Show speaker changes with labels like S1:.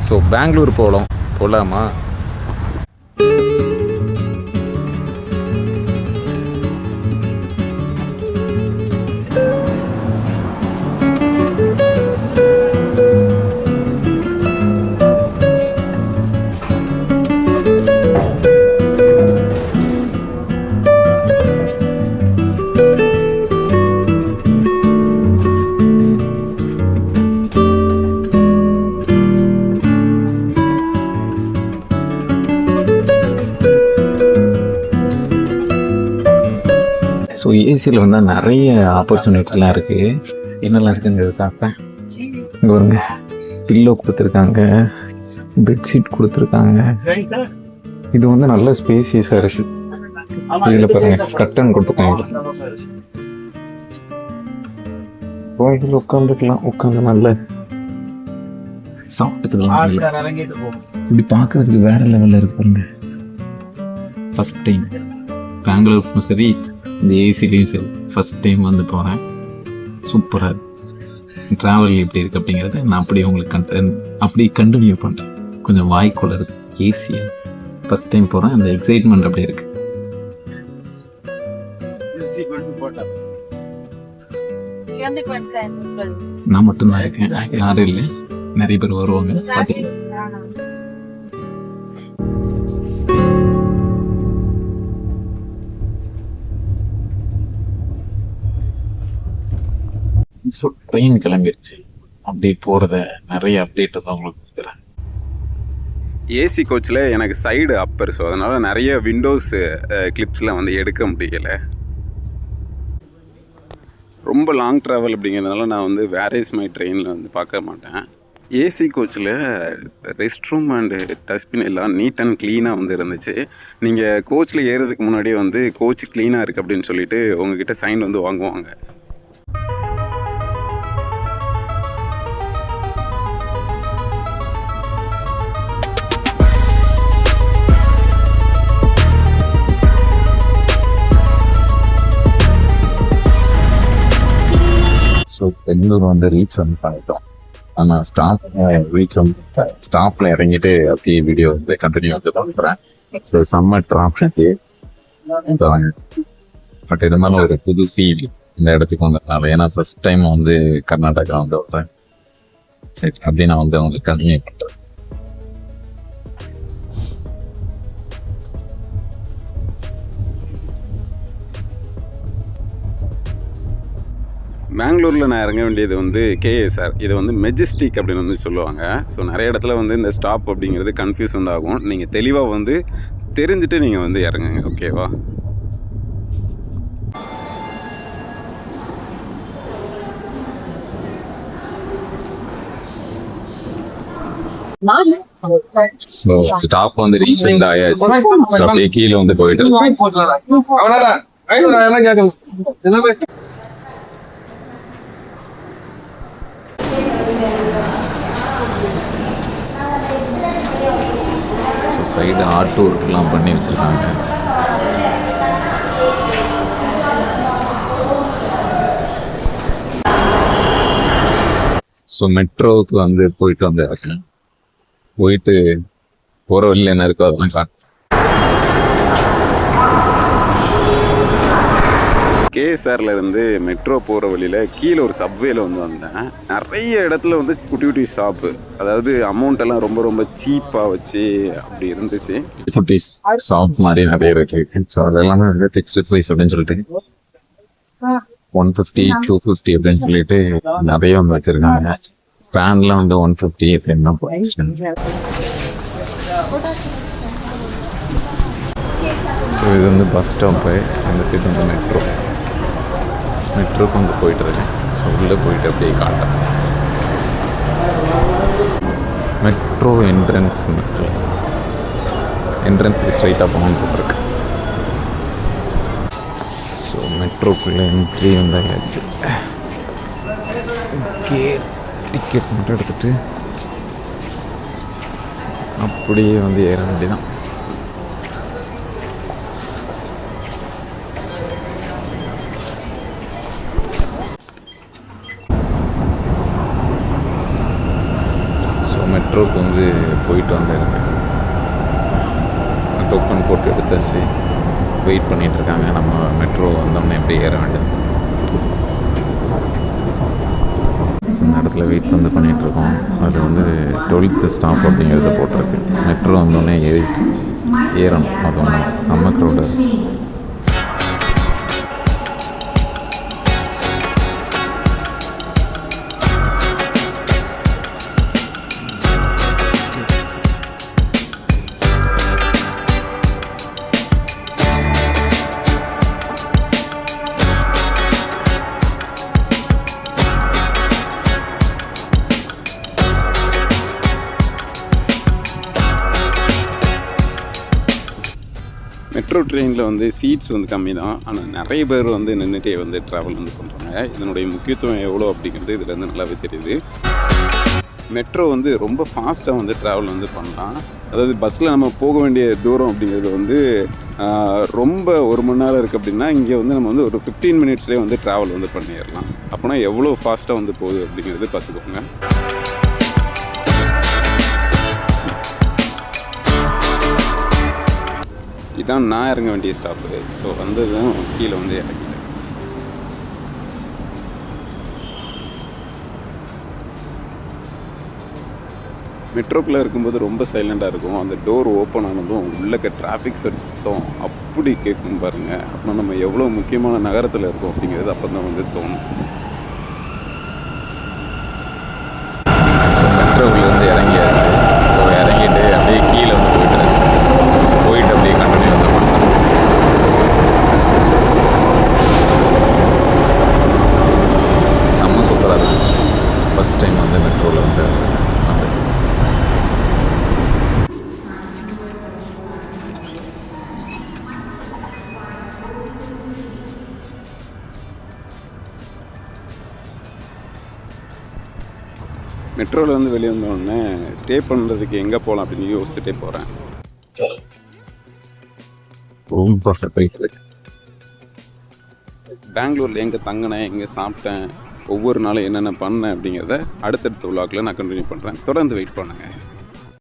S1: So Bangalore போகலாமா? So ஏசியில் வந்து நிறைய ஆப்பர்ச்சுனிட்டிலாம் இருக்குது. என்னெல்லாம் இருக்குங்கிறது பார்ப்பேன். இங்கே வருங்க, பில்லோ கொடுத்துருக்காங்க, பெட்ஷீட் கொடுத்துருக்காங்க. இது வந்து நல்ல ஸ்பேசியஸாக இருக்குது. இதில் பாருங்க கட்டன் கொடுத்துருக்காங்க. இதில் உட்காந்து நல்ல சாப்பிட்டுக்கலாம். இப்படி பார்க்கறதுக்கு வேற லெவலில் இருக்கு பாருங்க. ஃபர்ஸ்ட் டைம் பெங்களூருக்கும் சரி இந்த ஏசிலையும் சரி ஃபஸ்ட் டைம் வந்து போகிறேன். சூப்பராக ட்ராவல் எப்படி இருக்குது அப்படிங்கிறத நான் அப்படியே உங்களுக்கு அப்படி கண்டினியூ பண்ணுறேன். கொஞ்சம் வாய்க்குள்ள இருக்குது. ஏசியாக ஃபஸ்ட் டைம் போகிறேன். அந்த எக்ஸைட்மெண்ட் அப்படியே இருக்குது. நான் மட்டும்தான் இருக்கேன், யாரும் இல்லை. நிறைய பேர் வருவாங்க பார்த்துட்டு. ஸோ ட்ரெயின் கிளம்பிடுச்சு. அப்படியே போகிறத நிறைய அப்டேட் வந்து அவங்களுக்கு கொடுக்குறேன். ஏசி கோச்சில் எனக்கு சைடு அப்பர், ஸோ அதனால் நிறைய விண்டோஸ் கிளிப்ஸ்லாம் வந்து எடுக்க முடியலை. ரொம்ப லாங் ட்ராவல் அப்படிங்கிறதுனால நான் வந்து வேரேஸ் மை ட்ரெயினில் வந்து பார்க்க மாட்டேன். ஏசி கோச்சில் ரெஸ்ட் ரூம் அண்டு டஸ்ட்பின் எல்லாம் நீட் அண்ட் க்ளீனாக வந்து இருந்துச்சு. நீங்கள் கோச்சில் ஏறுறதுக்கு முன்னாடியே வந்து கோச் க்ளீனாக இருக்குது அப்படின்னு சொல்லிட்டு உங்ககிட்ட சைன் வந்து வாங்குவாங்க. ஸோ பெங்களூர் வந்து ரீச் வந்து பண்ணிட்டோம். ஆனால் ஸ்டாப்பில் இறங்கிட்டு அப்படியே வீடியோ வந்து கண்டினியூ வந்து பண்ணுறேன். ஸோ செம்ம டிராஃபிக்கு. பட் இருந்தாலும் ஒரு புது ஃபீல் இந்த இடத்துக்கு வந்ததுனால. ஏன்னா ஃபர்ஸ்ட் டைம் வந்து கர்நாடகா வந்து வர்றேன். சரி அப்படி நான் வந்து அவங்களுக்கு கண்டினியூ பண்ணுறேன். பெங்களூரில் நான் இறங்க வேண்டியது வந்து கேஎஸ்ஆர். இது வந்து மெஜஸ்டிக் அப்படின்னு வந்து சொல்லுவாங்க. ஸோ நிறைய இடத்துல வந்து இந்த ஸ்டாப் அப்படிங்கிறது கன்ஃபியூஸ் வந்து ஆகும். நீங்கள் தெளிவாக வந்து தெரிஞ்சுட்டு நீங்கள் வந்து இறங்குங்க, ஓகேவா? ஸோ ஸ்டாப் வந்து ரீச் வந்து ஆயாச்சு. ஸோ அப்படியே கீழே வந்து போயிட்டு சைடு ஆட்டோ ஒர்க்லாம் பண்ணி வச்சுருக்காங்க. ஸோ மெட்ரோவுக்கு வந்து போயிட்டு வந்தேன். போயிட்டு போகிற வழியில் என்ன இருக்கோ அதெல்லாம் காட்டு. கேஎஸ்ஆரில் இருந்து மெட்ரோ போகிற வழியில் கீழே ஒரு சப்வேல வந்து வந்தேன். நிறைய இடத்துல வந்து குட்டி குட்டி ஷாப்பு, அதாவது அமௌண்ட்டெல்லாம் ரொம்ப ரொம்ப சீப்பாக வச்சு அப்படி இருந்துச்சு. குட்டி ஷாப் மாதிரி நிறைய இருக்கு. ஸோ அதெல்லாமே வந்து ஃபிக்ஸ்டு ப்ரைஸ் அப்படின்னு சொல்லிட்டு 150, 250 அப்படின்னு சொல்லிட்டு நிறைய வந்து வச்சுருக்காங்க. ஃபேன்லாம் வந்து 150 அப்படின்னு தான் போயிடுச்சு. ஸோ இது வந்து பஸ் ஸ்டாப்பு. இந்த சைடு வந்து மெட்ரோக்கு வந்து போயிட்டு இருக்கேன். ஸோ உள்ளே போயிட்டு அப்படியே காட்டேன். மெட்ரோ என்ட்ரன்ஸுக்கு ஸ்ட்ரைட்டாக போகணும்னு போட்டிருக்கு. ஸோ மெட்ரோக்குள்ளே என்ட்ரி வந்தாச்சு. ஓகே, டிக்கெட் மட்டும் எடுத்துகிட்டு அப்படியே வந்து ஏற வேண்டியதான். ஸோ மெட்ரோவுக்கு வந்து போயிட்டு வந்திருக்கேன். டோக்கன் போட்டு எடுத்தாச்சு. வெயிட் பண்ணிகிட்ருக்காங்க. நம்ம மெட்ரோ வந்தோம்னா எப்படி ஏற வேண்டியது. ஸோ இந்த இடத்துல வெயிட் வந்து பண்ணிகிட்ருக்கோம். அது வந்து 12th ஸ்டாப் அப்படிங்கிறத போட்டிருக்கு. மெட்ரோ வந்தோடனே ஏறணும். அது ஒன்று செம்ம க்ரௌடு. மெட்ரோ ட்ரெயினில் வந்து சீட்ஸ் வந்து கம்மி தான். ஆனால் நிறைய பேர் வந்து நின்றுட்டே வந்து ட்ராவல் வந்து பண்ணுறாங்க. இதனுடைய முக்கியத்துவம் எவ்வளோ அப்படிங்கிறது இதில் வந்து நல்லாவே தெரியுது. மெட்ரோ வந்து ரொம்ப ஃபாஸ்ட்டாக வந்து ட்ராவல் வந்து பண்ணலாம். அதாவது பஸ்ஸில் நம்ம போக வேண்டிய தூரம் அப்படிங்கிறது வந்து ரொம்ப 1 மணி நேரம் இருக்குது அப்படின்னா, இங்கே வந்து நம்ம வந்து ஒரு 15 மினிட்ஸ்லேயே வந்து ட்ராவல் வந்து பண்ணிடலாம். அப்போனா எவ்வளோ ஃபாஸ்ட்டாக வந்து போகுது அப்படிங்கிறது பார்த்துக்கோங்க. இதான் நான் இறங்க வேண்டிய ஸ்டாப்பு. ஸோ வந்ததும் கீழே வந்து இறங்கிட்டேன். மெட்ரோக்குள்ளே இருக்கும்போது ரொம்ப சைலண்டாக இருக்கும். அந்த டோர் ஓப்பன் ஆனதும் உள்ளக்க டிராஃபிக் சத்தம் அப்படி கேட்கும் பாருங்கள். அப்புறம் நம்ம எவ்வளோ முக்கியமான நகரத்தில் இருக்கோம் அப்படிங்கிறது அப்போ தான் வந்து தோணும். ஸோ மெட்ரோக்குள்ளேருந்து இறங்கியாச்சு. ஸோ இறங்கிட்டு அப்படியே கீழே வந்து போயிட்டு அப்படியே கண்டினியூ வந்து பண்ணேன். செம்ம சூப்பராக இருந்துச்சு. ஃபஸ்ட் டைம் வந்து மெட்ரோவில் வந்து மெட்ரோவில் வந்து வெளியே வந்தோடனே ஸ்டே பண்ணுறதுக்கு எங்கே போகலாம் அப்படின்னு யோசிச்சுட்டே போகிறேன். ரொம்ப போயிட்டு பெங்களூரில் எங்கே தங்கினேன், எங்கே சாப்பிட்டேன், ஒவ்வொரு நாளும் என்னென்ன பண்ணேன் அப்படிங்கிறத அடுத்தடுத்த விழாக்கில் நான் கண்டினியூ பண்ணுறேன். தொடர்ந்து வெயிட் பண்ணுங்கள்.